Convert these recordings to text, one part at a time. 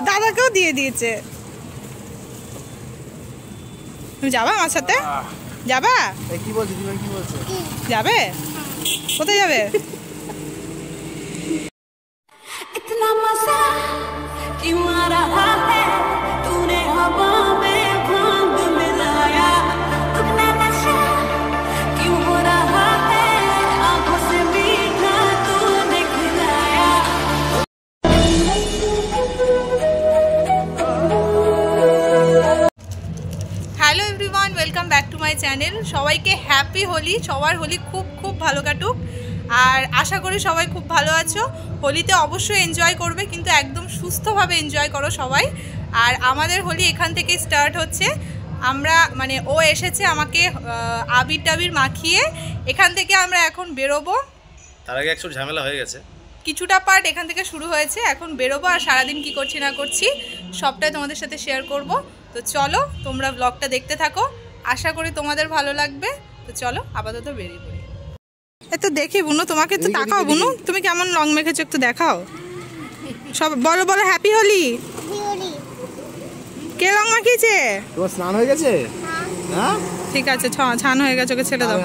দাদাকেও দিয়ে দিয়েছে। তুমি যাবা আমার সাথে? যাবা? কি বলছিস? কি বলছিস? যাবে? কোথায় যাবে? Hello everyone, welcome back to my channel. সবাইকে হ্যাপি হোলি। সবার হোলি খুব খুব ভালো কাটুক, আর আশা করি সবাই খুব ভালো আছো। হোলিতে অবশ্যই এনজয় করবে, কিন্তু একদম সুস্থভাবে এনজয় করো সবাই। আর আমাদের হোলি এখান থেকে স্টার্ট হচ্ছে। আমরা ও এসেছে আমাকে আবির টাবির মাখিয়ে, এখান থেকে আমরা এখন বেরোবো। তার আগে একটু ঝামেলা হয়ে গেছে, কিছুটা পার্ট এখান থেকে শুরু হয়েছে, এখন বেরোবো। আর সারাদিন কি করছি না করছি সবটাই তোমাদের সাথে শেয়ার করব। তো চলো তোমরা ব্লগটা দেখতে থাকো, আশা করি তোমাদের ভালো লাগবে। তো চলো আপাতত বেরিয়ে পড়ি। তো দেখি বুনু, তোমাকে একটু তাকাও বুনু, তুমি কেমন রং মেখেছো একটু দেখাও। সব বলো বলো হ্যাপি হোলি। কে রং মাখিয়েছে? তোমার স্নান হয়ে গেছে? হ্যাঁ ঠিক আছে, ছান হয়ে গেছে, ওকে ছেড়ে দাও।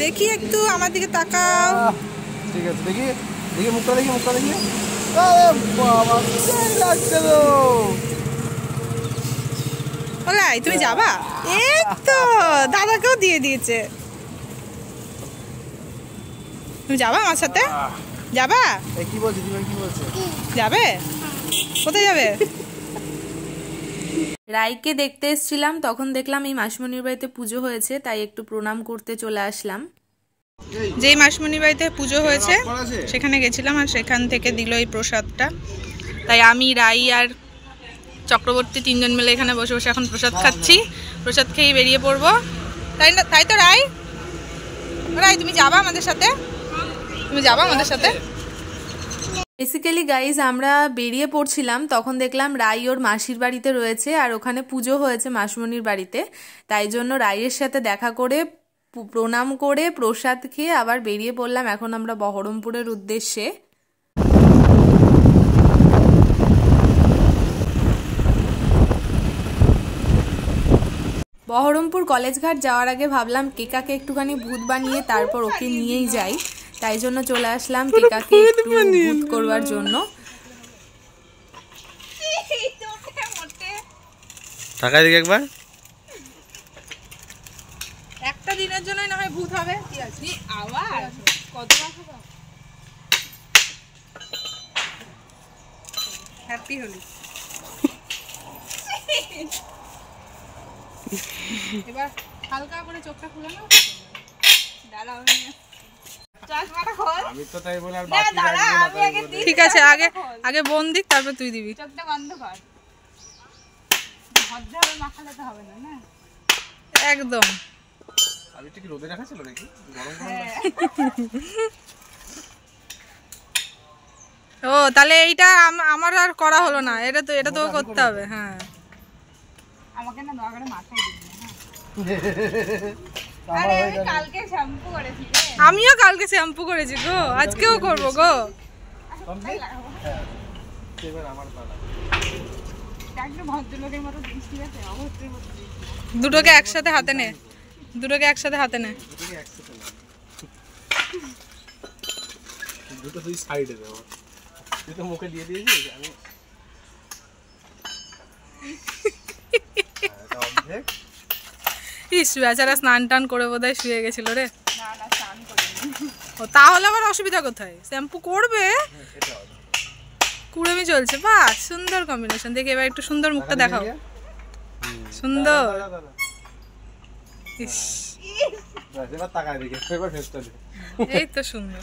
দেখি একটু আমার দিকে তাকাও। ঠিক আছে, দেখি দেখি মুখটা দেখি, মুখটা দেখি। আরে বাবা সেই লাগছে তো। ওলাই তুমি যাবা? এই তো দাদাকেও দিয়ে দিয়েছে। তুমি যাবা আমার সাথে? যাবা? কি বলছিস? কি বলছিস? যাবে? কোথায় যাবে? রাইকে দেখতে এসেছিলাম, তখন দেখলাম এই মাসিমণির বাড়িতে পুজো হয়েছে, তাই একটু প্রণাম করতে চলে আসলাম। যেই মাসিমণির বাড়িতে পুজো হয়েছে সেখানে গেছিলাম, আর সেখান থেকে দিল এই প্রসাদটা। তাই আমি, রাই আর চক্রবর্তী তিনজন মিলে এখানে বসে বসে এখন প্রসাদ খাচ্ছি। প্রসাদ খেয়ে বেরিয়ে পড়বো, তাই না? তাই তো রাই? রাই তুমি যাবা আমাদের সাথে? তুমি যাবা আমাদের সাথে? বেসিক্যালি গাইজ আমরা বেরিয়ে পড়ছিলাম, তখন দেখলাম রাই ওর মাসির বাড়িতে রয়েছে, আর ওখানে পুজো হয়েছে মাসমণির বাড়িতে। তাই জন্য রাইয়ের সাথে দেখা করে, প্রণাম করে, প্রসাদ খেয়ে আবার বেরিয়ে পড়লাম এখন আমরা বহরমপুরের উদ্দেশ্যে। বহরমপুর কলেজঘাট যাওয়ার আগে ভাবলাম কেকাকে একটুখানি ভূত বানিয়ে তারপর ওকে নিয়েই যাই, তাই জন্য চলে আসলাম কেকাকে একটু ভূত করবার জন্য। তাকাই দিকে একবার। একটা দিনের জন্যই না হয় ভূত হবে। কি আছে আবার কত মাস হ্যাপি হোলি। এবার হালকা করে চোখটা খুলে নাও। দাঁড়াও, আমি তো তাই বলে আর বাকি রাখবো না। ঠিক আছে, আগে বোন দিক, তারপর তুই দিবি। চোখটা বন্ধ কর, ভদ্রভাবে মাখালে তো হবে না। না একদম। আমি ঠিক রোদে রাখা ছিল নাকি? গরম গরম। ও তাহলে এইটা আমার আর করা হলো না, এটা তো করতে হবে। হ্যাঁ আমাকে না দয়া করে মাথায় দিবি না। আরে আমি কালকে শ্যাম্পু করেছি রে। আমিও কালকে শ্যাম্পু করেছি গো, আজকেও করব গো। এবার আমার পালা। একদম ভদ্রলোকের মতো দৃষ্টি আছে, অবশ্যই মতো। দুটোকে একসাথে হাতে নে, দুটোকে একসাথে হাতে নে। দুটোকে একসাথে না, দুটো দুই সাইডে দাও। তুই তো মুখে দিয়ে দিয়েছিস। আমি ইস বেচারা স্নান টান করে বোধহয় শুয়ে গেছিল রে। না না স্নান করিনি। ও তাহলে আবার অসুবিধা কোথায়? শ্যাম্পু করবে, কুড়েমি চলছে। বাহ সুন্দর কম্বিনেশন। দেখি এবার একটু সুন্দর মুখটা দেখাও। সুন্দর। ইস এবার তাকায় দেখি, এবার ফেসটা দে। এই তো সুন্দর।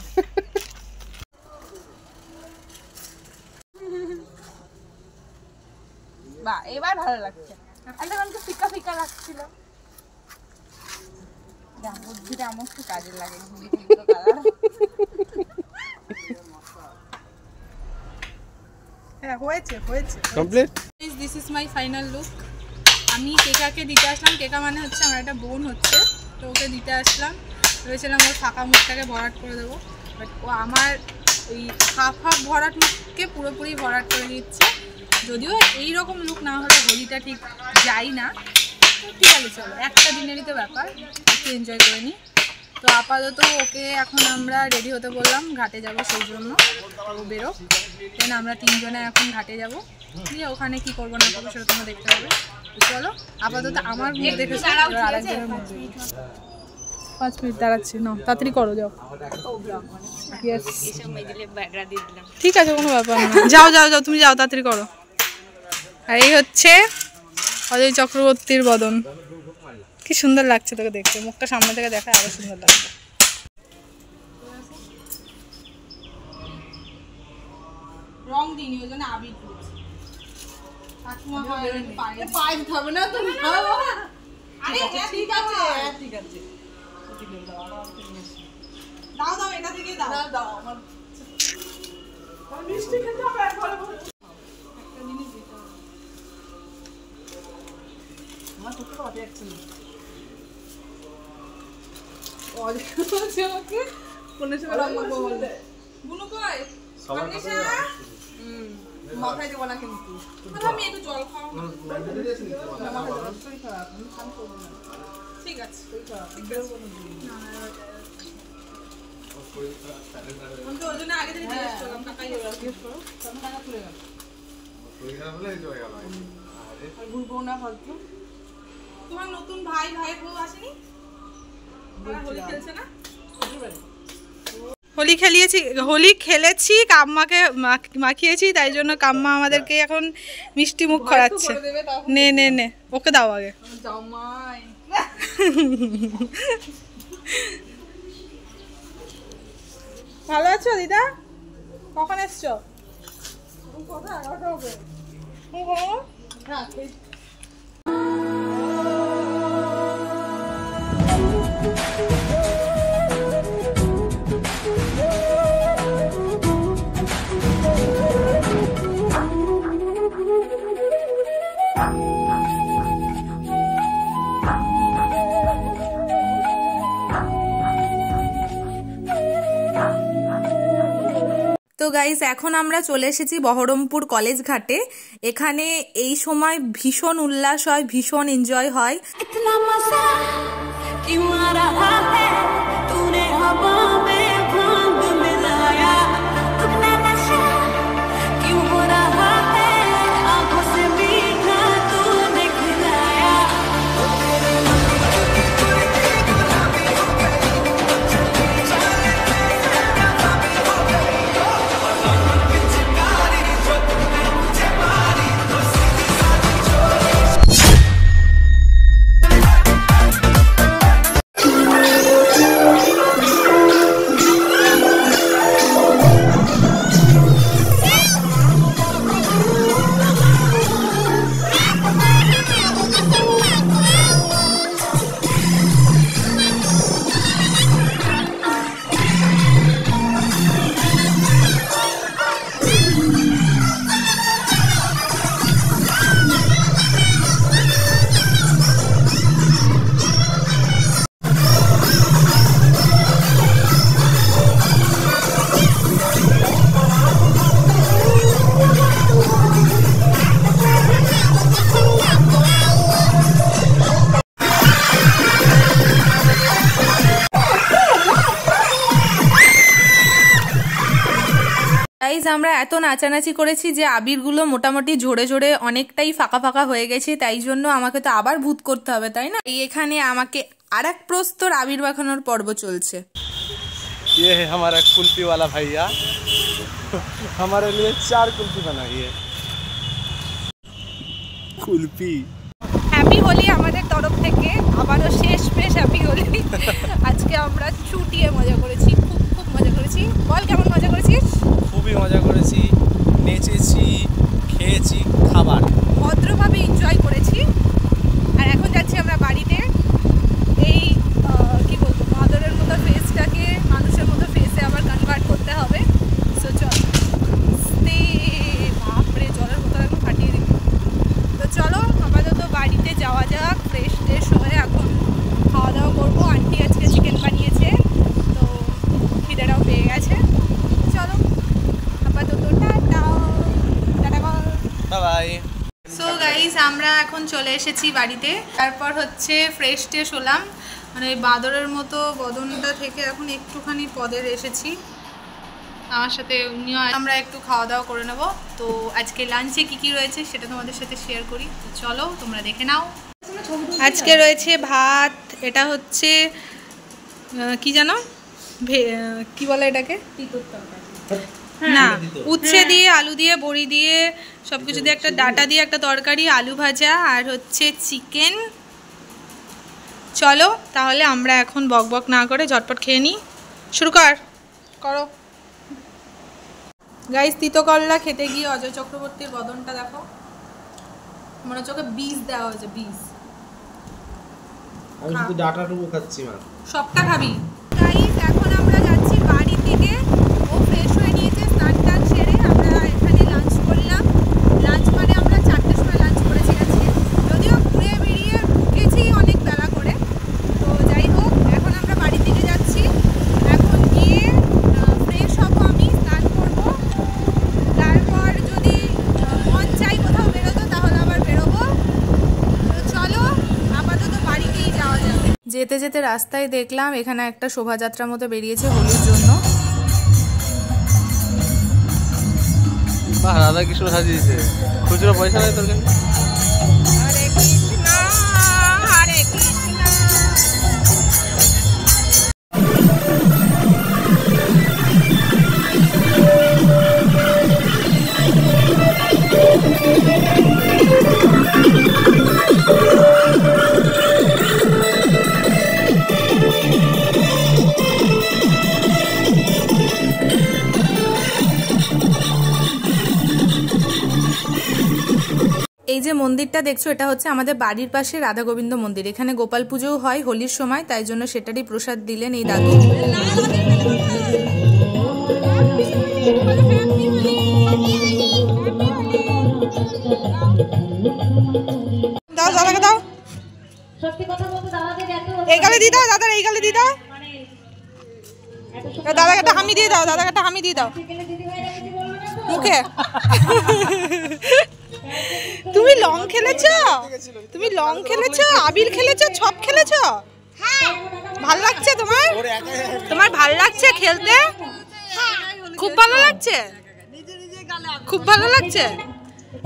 বাহ এবার ভালো লাগছে। একটা কারণ তো ফিকা ফিকা লাগছিল। যা বুদ্ধিটা আমার তো কাজে লাগে। হয়েছে হয়েছে complete. This is my final look. আমি কেকাকে দিতে আসলাম। কেকা মানে হচ্ছে আমার একটা বোন হচ্ছে, তো ওকে দিতে আসলাম। ভেবেছিলাম ওর ফাঁকা মুখটাকে ভরাট করে দেবো, বাট ও আমার ওই হাফ হাফ ভরাট মুখকে পুরোপুরি ভরাট করে দিচ্ছে। যদিও এইরকম লুক না হলে হোলিটা ঠিক যাই না, তো ঠিক আছে চলো, একটা দিনেরই তো ব্যাপার, একটু এনজয় করে নিই। তো আপাতত ওকে এখন আমরা রেডি হতে বললাম, ঘাটে যাব সেই জন্য। ও বেরো, দেন আমরা তিনজনে এখন ঘাটে যাব, দিয়ে ওখানে কি করবো না করবো সেটা তোমরা দেখতে হবে। তো চলো, আপাতত আমার মুখ দেখেছি, আরেকজনের মুখ 5 মিনিট দাঁড়াচ্ছি না, তাড়াতাড়ি করো যাও। ঠিক আছে, কোনো ব্যাপার না, যাও যাও যাও, তুমি যাও, তাড়াতাড়ি করো। আর এই হচ্ছে অজয় চক্রবর্তীর বদন। কি সুন্দর লাগছে তোকে দেখতে, মুখটা সামনে থেকে দেখা আরো সুন্দর লাগছে। রং দিইনি, ওই জন্য আবির দিয়েছি। কাকিমা পায়ে ধরবে না তো? আরে ঠিক আছে, ঠিক আছে, দাও দাও, এটা থেকে দাও দাও। আমার মিষ্টি খেতে হবে, একবার একটা জিনিস দিতে হবে। আমার তো তো আগে একটু মাথায় দেবো না কিন্তু, আমি একটু জল খাও। ঠিক আছে, ওর জন্য আগে থেকে জিজ্ঞেস করলাম, কাকাই জিজ্ঞেস করো, টাকা তুলে গেল। তোমার নতুন ভাই ভাই বউ আসেনি? হোলি খেলছে না? হোলি খেলেছি, কাম্মাকে মাখিয়েছি, তাই জন্য কাম্মা আমাদেরকে এখন মিষ্টি মুখ করাচ্ছে। নে নে নে, ওকে দাও আগে। ভালো আছো দিদা? কখন এসছো? তো গাইস, এখন আমরা চলে এসেছি বহরমপুর কলেজ ঘাটে। এখানে এই সময় ভীষণ উল্লাস হয়, ভীষণ এনজয় হয়। আমরা এত নাচানাচি করেছি যে আবিরগুলো মোটামুটি ঝরে ঝরে অনেকটাই ফাঁকা ফাঁকা হয়ে গেছে, তাই জন্য আমাকে তো আবার ভূত করতে হবে, তাই না? এখানে আমাকে আরেক প্রস্তর আবির মাখানোর পর্ব চলছে। ये है हमारा कुल्फी वाला भैया, हमारे लिए 4 कुल्फी बनाई है। कुल्फी হ্যাপি হোলি আমাদের তরফ থেকে, আবারও শেষ হ্যাপি হোলি। আজকে আমরা চুটিয়ে মজা করেছি, খুব মজা করেছি। বল কেমন মজা করেছিস? খুবই মজা করেছি, নেচেছি, খেয়েছি, খাবার ভদ্রভাবে এনজয় করেছি। আর এখন যাচ্ছি আমরা বাড়িতে। এই কি বলবো, মাদরের মতো ফেসটাকে মানুষের মতো ফেসে আবার কনভার্ট করতে হবে। সো চল, বাপরে চলে এসেছি বাড়িতে। তারপর হচ্ছে ফ্রেশ ট্রেশ হলাম, মানে বাদরের মতো বদনটা থেকে এখন একটুখানি পদের এসেছি। আমার সাথে উনিও, আমরা একটু খাওয়া দাওয়া করে নেব। তো আজকে লাঞ্চে কি কি রয়েছে সেটা তোমাদের সাথে শেয়ার করি, তো চলো তোমরা দেখে নাও। আজকে রয়েছে ভাত, এটা হচ্ছে কি জানো কি বলে এটাকে, না উচ্ছে দিয়ে আলু দিয়ে বড়ি দিয়ে সব কিছু দিয়ে একটা ডাটা দিয়ে একটা তরকারি, আলু ভাজা আর হচ্ছে চিকেন। চলো তাহলে আমরা এখন বক বক না করে ঝটপট খেয়ে নিই। শুরু করো গাইস। তিতো করলা খেতে গিয়ে অজয় চক্রবর্তীর বদনটা দেখো, মনে হচ্ছে ওকে বীজ দেওয়া হয়েছে, বীজ। আমি শুধু ডাটাটুকু খাচ্ছি মা। সবটা খাবি গাইস। এখন আমরা যাচ্ছি বাড়ি থেকে, ও ফ্রেশ হয়ে নিয়েছে, স্নান টান সেরে আমরা এখানে লাঞ্চ করলাম। লাঞ্চ মানে আমরা 4টের সময় লাঞ্চ করেছি আজকে, যদিও ঘুরে বেরিয়ে ঢুকেছি অনেক বেলা করে। তো যাই হোক, এখন আমরা বাড়ি থেকে যাচ্ছি। এখন গিয়ে ফ্রেশ হব, আমি স্নান করবো, তারপর যদি মন চাই কোথাও বেরোতো তাহলে আবার বেরোবো। তো চলো আপাতত বাড়িতেই যাওয়া যাবে। যেতে যেতে রাস্তায় দেখলাম এখানে একটা শোভাযাত্রার মতো বেরিয়েছে হোলির জন্য। বাহ, রাধা কৃষ্ণ সাজিয়েছে। খুচরো পয়সা নেই তোর কাছে? হরে কৃষ্ণ হরে কৃষ্ণ। এই যে মন্দিরটা দেখছো, এটা হচ্ছে আমাদের বাড়ির পাশে রাধা গোবিন্দ মন্দির। এখানে গোপাল পুজোও হয় হোলির সময়, তাই জন্য সেটারই প্রসাদ দিলেন এই দাদু। দাও দাদাকে দাও, এই গালে দিয়ে দাও, দাদার এই গালে দিয়ে দাও, দাদাকে একটা হামি দিয়ে দাও, দাদাকে একটা হামি দিয়ে দাও মুখে। তুমি লং খেলেছো, তুমি লং খেলেছো, আবির খেলেছো, ছপ খেলেছো? ভাল লাগছে তোমার? তোমার ভাল লাগছে খেলতে? খুব ভালো লাগছে, খুব ভালো লাগছে।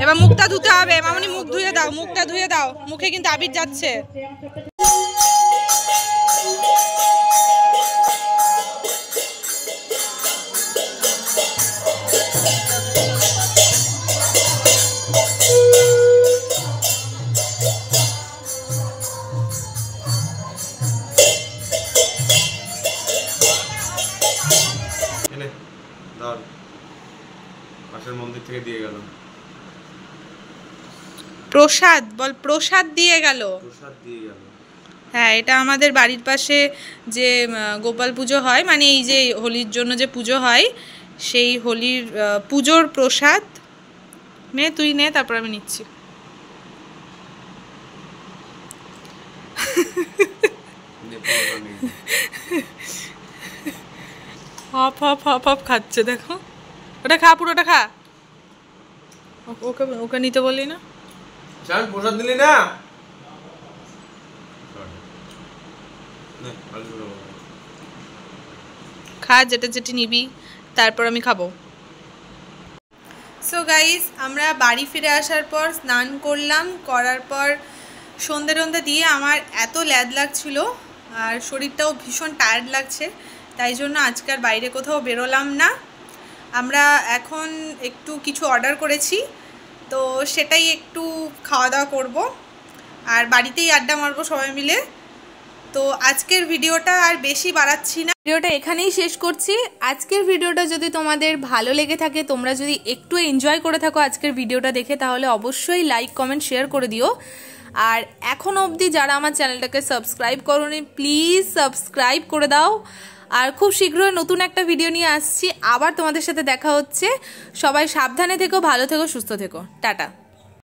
এবার মুখটা ধুতে হবে, মামনি মুখ ধুয়ে দাও, মুখটা ধুয়ে দাও, মুখে কিন্তু আবির যাচ্ছে। পাশের মন্দির থেকে দিয়ে গেল প্রসাদ, বল প্রসাদ দিয়ে গেল। প্রসাদ দিয়ে গেল। হ্যাঁ, এটা আমাদের বাড়ির পাশে যে গোপাল পুজো হয়, মানে এই যে হোলির জন্য যে পুজো হয়, সেই হোলির পুজোর প্রসাদ। নে তুই নে, তারপর আমি নিচ্ছি। হপ হপ হপ হপ খাচ্ছে দেখো। ওটা খা, পুরোটা খা। ওকে ওকে নিতে বললি না? প্রসাদ দিলি না? খা যেটা যেটি নিবি, তারপর আমি খাবো। সো গাইস, আমরা বাড়ি ফিরে আসার পর স্নান করলাম, করার পর সন্ধে টন্ধে দিয়ে আমার এত ল্যাদ লাগছিল আর শরীরটাও ভীষণ টায়ার্ড লাগছে, তাই জন্য আজকে আর বাইরে কোথাও বেরোলাম না। আমরা এখন একটু কিছু অর্ডার করেছি, তো সেটাই একটু খাওয়া দাওয়া করব আর বাড়িতেই আড্ডা মারবো সবাই মিলে। তো আজকের ভিডিওটা আর বেশি বাড়াচ্ছি না, ভিডিওটা এখানেই শেষ করছি। আজকের ভিডিওটা যদি তোমাদের ভালো লেগে থাকে, তোমরা যদি একটু এনজয় করে থাকো আজকের ভিডিওটা দেখে, তাহলে অবশ্যই লাইক কমেন্ট শেয়ার করে দিও। আর এখন অবধি যারা আমার চ্যানেলটাকে সাবস্ক্রাইব করোনি, প্লিজ সাবস্ক্রাইব করে দাও। আর খুব শীঘ্রই নতুন একটা ভিডিও নিয়ে আসছি, আবার তোমাদের সাথে দেখা হচ্ছে। সবাই সাবধানে থেকো, ভালো থেকো, সুস্থ থেকো। টাটা।